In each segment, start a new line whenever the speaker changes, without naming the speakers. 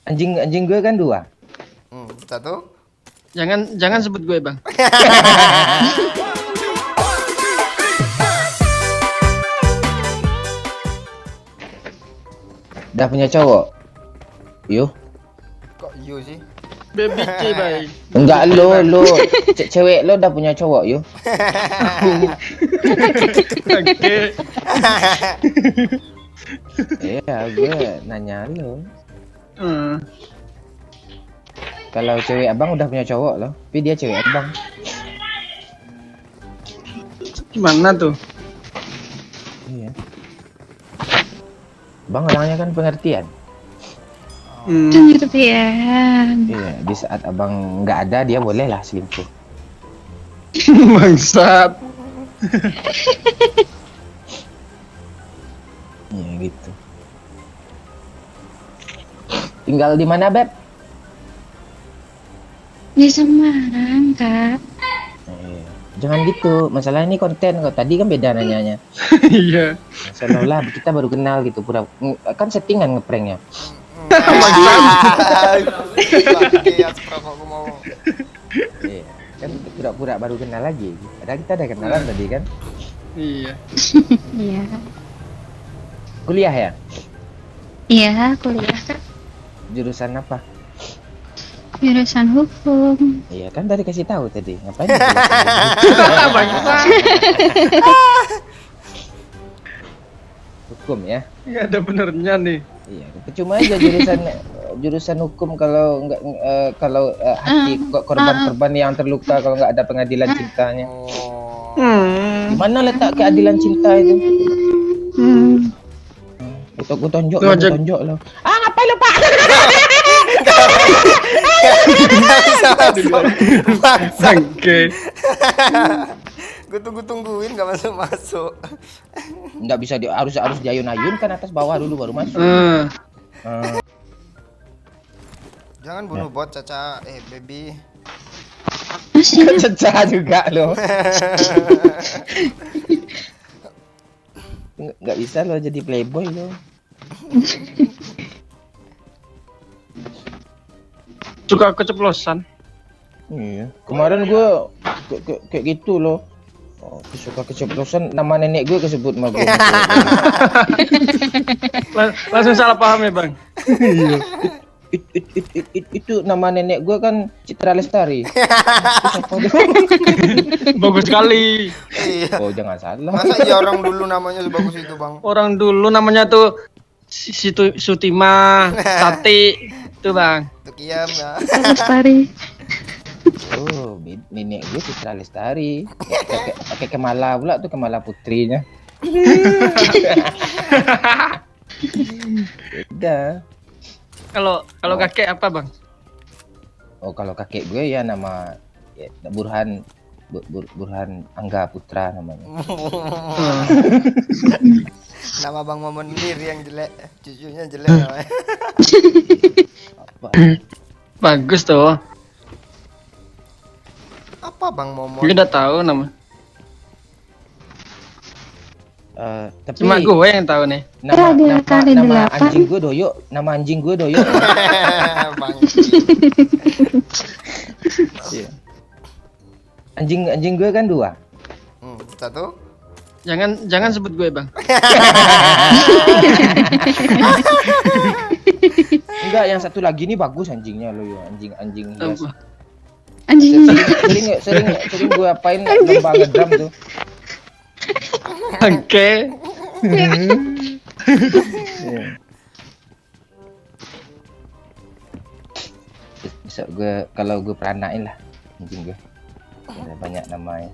Anjing gue kan dua.
Satu.
Jangan sebut gue, Bang.
Udah punya cowok? Yuh.
Kok you sih?
Baby C, Bay.
Enggak cewek lo udah punya cowok, yuh.
Oke.
Iya, gue nanya lo.
Hmm.
Kalau cewek abang udah punya cowok loh, tapi dia cewek abang.
Gimana tuh?
Iya. Bang orangnya kan pengertian.
Pengertian.
Iya, di saat abang nggak ada dia boleh lah selingkuh.
Bangsat.
Iya gitu. Tinggal di mana, Beb?
Di Semarang, Kak.
Jangan gitu, masalah ini konten kok. Tadi kan beda nanyanya.
Iya.
Seolah kita baru kenal gitu, kan settingan ngepranknya.
Aku mau.
Iya, kan pura-pura baru kenal lagi. Padahal kita ada kenalan tadi kan.
Iya.
Iya.
Kuliah ya?
Iya, kuliah, Kak.
Jurusan apa?
Jurusan hukum.
Iya kan tadi kasih tahu tadi. Ngapain?
Bangsat.
Hukum ya?
Nggak ada benernya nih.
Iya, percuma aja jurusan hukum kalau nggak hati korban-korban yang terluka kalau nggak ada pengadilan cintanya. Gimana letak keadilan cinta itu? Gue tonjok lo. Ah, ngapain lo, Pak?
Oke.
Gue tungguin nggak masuk.
Nggak bisa harus diayun-ayun kan atas bawah dulu baru masuk.
Jangan bunuh bot, Caca. Baby.
Caca juga lo. Nggak bisa lo jadi playboy lo.
Suka keceplosan.
Iya. Kemarin gue kayak gitu loh. Suka keceplosan, nama nenek gue kesebut sama gue.
Langsung salah paham ya, Bang.
Itu nama nenek gue kan Citra Lestari.
Bagus sekali.
Iya.
Oh jangan salah.
Masa iya orang dulu namanya sebagus itu, Bang?
Orang dulu namanya tuh Sutima, Sati, itu, Bang.
Tukiam ya.
Lestari.
Oh, nenek gue Citra Lestari. Pakai Kemala pula tuh, Kemala putrinya. Beda.
Kalau kakek apa, Bang?
Oh, kalau kakek gue ya nama Burhan Angga Putra namanya.
Nama Bang Momon sendiri yang jelek, cucunya jelek namanya.
Apa?
Bagus tuh.
Apa Bang Momon?
Gue udah tahu nama.
Tapi
Cuma gue yang tahu nih.
nama anjing gue Doyok. Nama anjing gue Doyok.
Bang.
Iya. Anjing gue kan dua.
Satu.
Jangan sebut gue, Bang.
Enggak, yang satu lagi nih bagus anjingnya lo ya, anjing hias.
Anjing.
Sering gue apain lomba ngedrum tuh.
Oke.
Bisa gue kalau gue peranain lah anjing gue. Ada banyak namanya.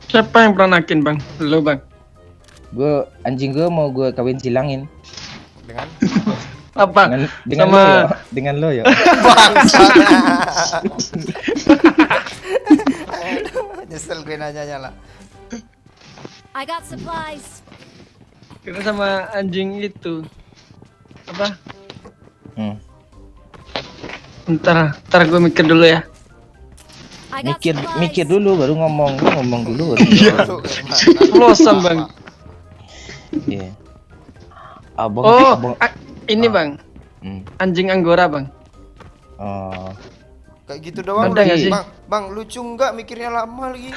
Siapa yang pernah nakin, Bang? Lu, Bang.
Anjing gue mau gue kawin silangin.
Dengan
Apa?
Dengan
Sama
lo ya. Dengan lo ya.
Nyesel gue nanyanya lah.
I got supplies.
kita sama anjing itu. Apa? Ntar gue mikir dulu ya.
I got
Mikir dulu baru ngomong dulu.
Losan, Bang.
Iya.
Oh, ini, Bang. Anjing Anggora bang.
Oh.
Kayak gitu doang.
Ada nggak sih?
Bang, lucu nggak mikirnya lama lagi.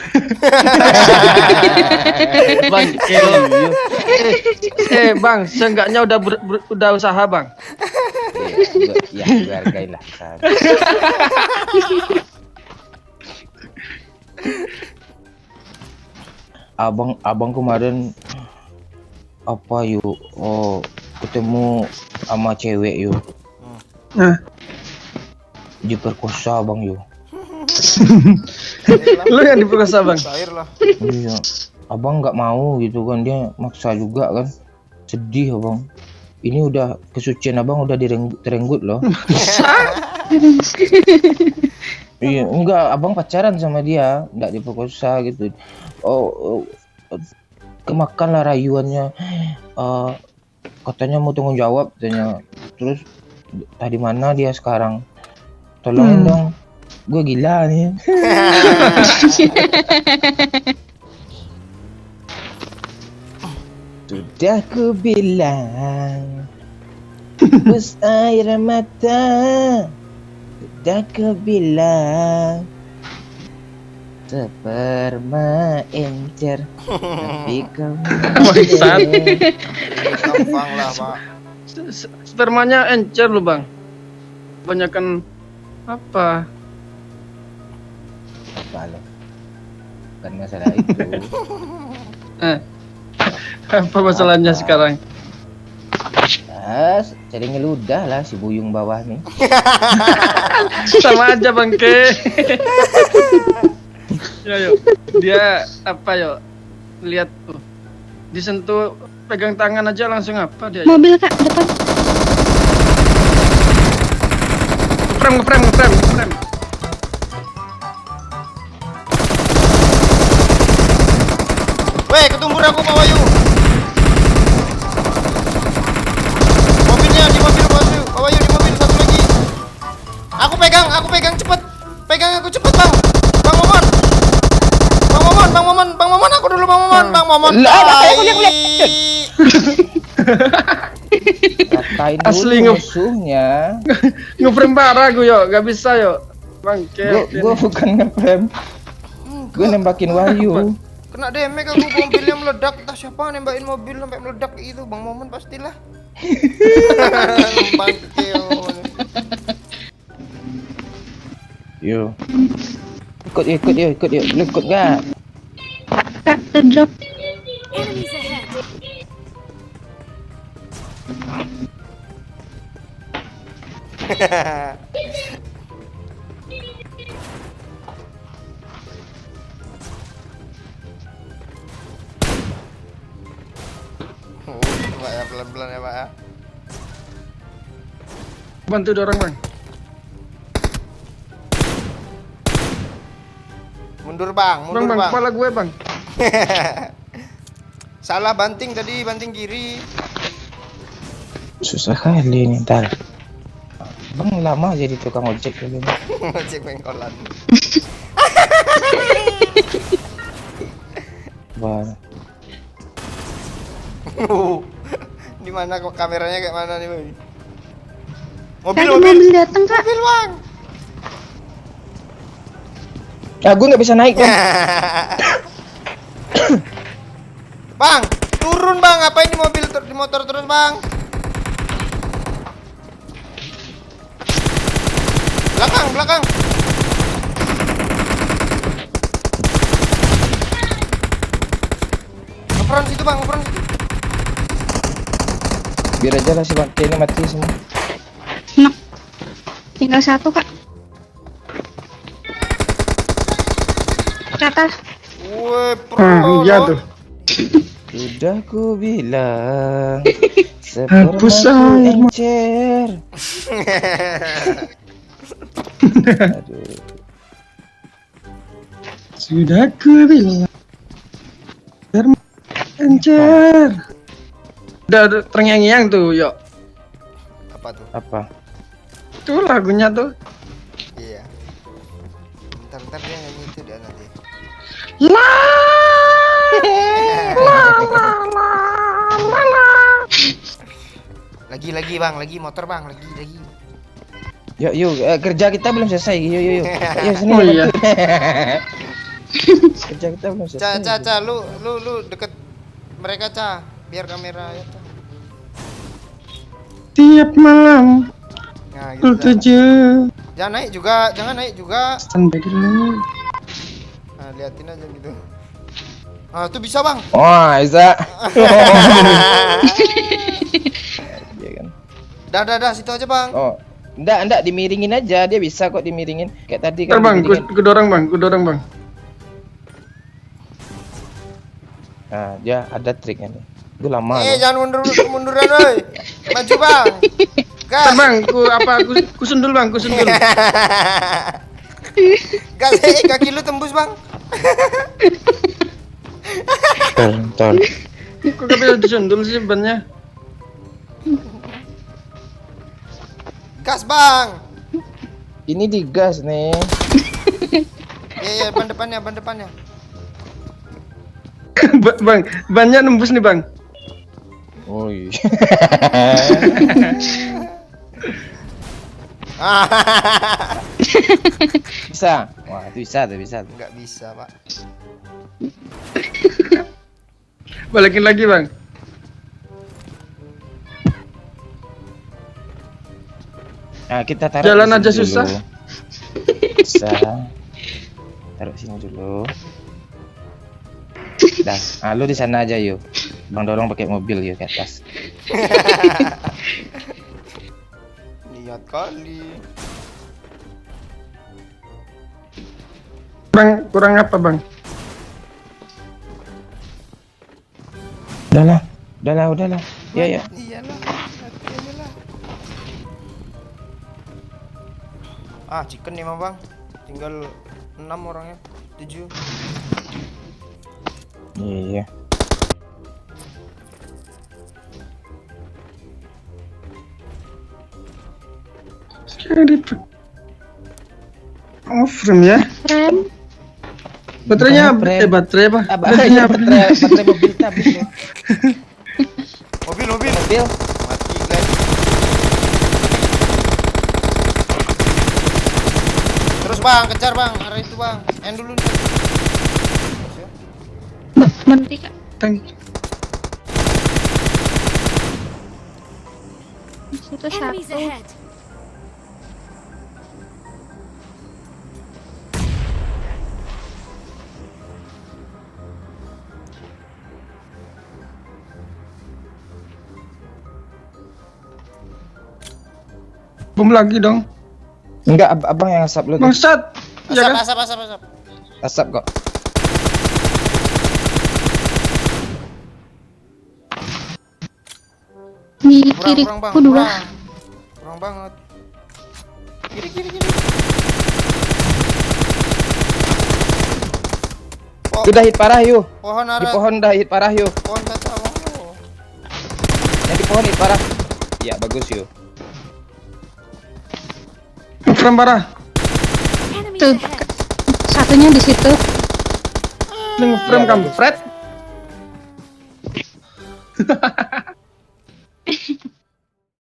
Bang, bang, seenggaknya udah usaha bang.
Ya, gue hargailah. Abang kemarin apa yuk? Oh, ketemu sama cewek yuk.
Nah,
Diperkosa bang yuk.
lu yang diperkosa bang.
Cair lah.
Iya. Abang nggak mau gitu kan, dia maksa juga kan. Sedih abang. Ini udah kesucian abang udah terenggut loh. Iya, enggak, abang pacaran sama dia, enggak diperkosa gitu. Kemakan lah rayuannya. Katanya mau tanggung jawab katanya. Terus tadi mana dia sekarang? Tolongin dong. Gue gila nih. Sudah ku bilang hapus air mata. Sudah ku bilang sperma encer. Tapi kau
Bangsat.
Gampang lah, Pak.
Spermanya encer lu bang. Banyakan apa?
apa lo? Bukan masalah itu.
Apa masalahnya sekarang?
Cari ngeludah lah si Buyung bawah nih.
Sama aja bangke. Ya yuk, dia apa yuk? Lihat tuh, disentuh, pegang tangan aja langsung apa dia?
Mobil kak depan.
Ngeprem.
Weh, ketumbur aku Pak Wahyu. Mobilnya di mobil Pak Wahyu di mobil satu lagi. Aku pegang cepet. Pegang aku cepet Bang. Bang Momon, aku dulu Bang Momon.
Ratain
Asli
dulu musuhnya.
Ngeprem parah gue yuk, gak bisa yuk. Bangke.
Gue bukan ngeprem. Gue nembakin Wahyu.
Kena damage aku, mobilnya meledak. Entah siapa nembakin mobil sampai meledak itu, Bang Momon pastilah. Bangke.
Yo. Ikut yuk. Lu ikut gak?
Kak terdrop.
Enemies ahead.
Pak ya, pelan-pelan ya Pak ya.
Bantu dorong bang.
Mundur Bang.
Kepala gue bang.
Salah banting tadi, banting kiri.
Susah kali ini ntar. Bang lama jadi tukang ojek dulu.
Cek pengkolan.
Wah.
Di mana kok kameranya kayak mana nih, Boy?
Kak mobil datang kak.
Mobil, Bang.
Gue nggak bisa naik bang.
Bang, turun Bang. Ngapain di mobil di motor terus, Bang? Belakang. Ngeperan situ, Bang, ngeperan situ.
Biar aja lah si bangke ini mati semua.
Nok. Tinggal satu kak. Kata.
Woi, pro.
Iya tuh.
Sudah ku bilang
Hapus
spermaku
air
encer. Aduh.
Sudah ku bilang. Encer. Udah terngiang-ngiang tuh, yuk.
Apa tuh?
Apa?
Tuh lagunya tuh.
Iya. Ntar dia nyanyi itu dia nanti.
La.
Lagi bang, lagi motor bang, lagi.
Yuk, kerja kita belum selesai. Yuk. Yuk sini.
Oh iya.
Kerja kita belum selesai.
Ca, lu deket mereka Ca, biar kamera ya Ca.
Tiap malam
Nah, gitu.
pukul 7.
Jangan naik juga.
Standby dulu.
Nah, liatin aja gitu. Ah, tuh bisa bang.
Wah, Isa. Iya kan.
Dah, situ aja bang.
Oh, enggak dimiringin aja, dia bisa kok dimiringin. Kayak tadi kan.
Bang,
dimiringin.
ku dorong bang.
Nah, dia ada triknya nih. Itu lama.
Jangan munduran woi. Maju bang. Gas.
Ntar bang, ku sundul bang, ku sundul.
Gas, kaki lu tembus bang.
Bentar.
Kok gak bisa disundul sih bannya?
Gas bang.
Ini digas nih.
Ya, ban depannya.
Bang, bannya nembus nih bang.
Oh iya. Bisa. Wah, itu bisa.
Nggak bisa pak.
Balikin lagi bang.
Nah, kita taruh
Jalan
di sini
aja
dulu.
susah.
Bisa. Taruh sini dulu. Dah, lu di sana aja yuk. Bang dorong pakai mobil yuk ke atas.
Niat kali.
Bang, kurang apa bang?
Udahlah. Ya.
Iyalah. Chicken nih mah bang. Tinggal 6 orangnya. 7.
Iya.
Sekali frame ya.
Frame.
Baterainya
Frame.
baterai apa?
Baterainya baterai mobil kita habis loh.
Mobil.
Mobil.
Mati guys. Terus bang, kejar bang, arah itu bang. End dulu nih.
Berhenti kak.
Tank.
Di situ
Enemies
satu.
ahead.
Bom lagi dong.
Enggak, abang yang asap lu.
Bangsat. Ya kan?
Asap.
Asap kok.
Di
Kurang
kiri
bang.
ku dua.
Kurang banget. Kiri. Oh,
Udah hit parah yuk.
pohon
Di
arah.
pohon dah hit parah yuk.
Pohon kata oh.
Yang di pohon hit parah. Ya, bagus yuk.
Frame parah.
Enemies
Tuh,
ahead.
satunya di situ.
Ini frame kampret.